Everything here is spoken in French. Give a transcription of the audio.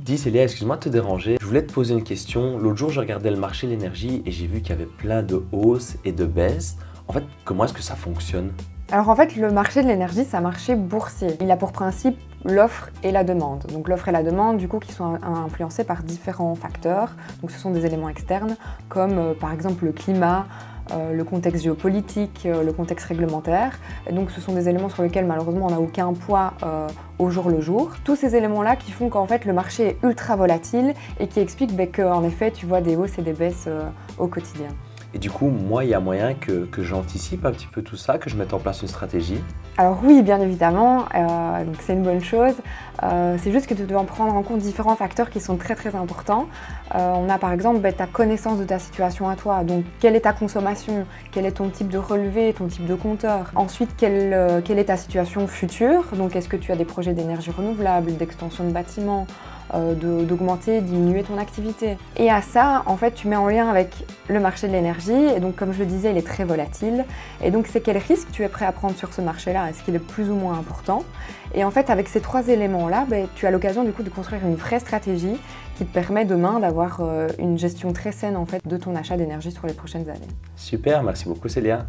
Dis Célia, excuse-moi de te déranger. Je voulais te poser une question. L'autre jour, je regardais le marché de l'énergie et j'ai vu qu'il y avait plein de hausses et de baisses. En fait, comment est-ce que ça fonctionne? Alors en fait, le marché de l'énergie, c'est un marché boursier. Il a pour principe l'offre et la demande. Donc l'offre et la demande, du coup, qui sont influencés par différents facteurs. Donc ce sont des éléments externes, comme par exemple le climat, le contexte géopolitique, le contexte réglementaire. Et donc ce sont des éléments sur lesquels malheureusement on n'a aucun poids au jour le jour. Tous ces éléments-là qui font qu'en fait le marché est ultra volatile et qui expliquent qu'en effet tu vois des hausses et des baisses au quotidien. Et du coup, moi, il y a moyen que j'anticipe un petit peu tout ça, que je mette en place une stratégie. Alors oui, bien évidemment, donc c'est une bonne chose. C'est juste que tu dois prendre en compte différents facteurs qui sont très importants. On a par exemple ta connaissance de ta situation à toi. Donc quelle est ta consommation, quel est ton type de relevé, ton type de compteur. Ensuite, quelle est ta situation future. Donc est-ce que tu as des projets d'énergie renouvelable, d'extension de bâtiments, d'augmenter, diminuer ton activité. Et à ça, en fait, tu mets en lien avec le marché de l'énergie. Et donc, comme je le disais, il est très volatile. Et donc, c'est quel risque tu es prêt à prendre sur ce marché-là? Est-ce qu'il est plus ou moins important? Et en fait, avec ces trois éléments-là, tu as l'occasion du coup de construire une vraie stratégie qui te permet demain d'avoir une gestion très saine en fait, de ton achat d'énergie sur les prochaines années. Super, merci beaucoup Célia.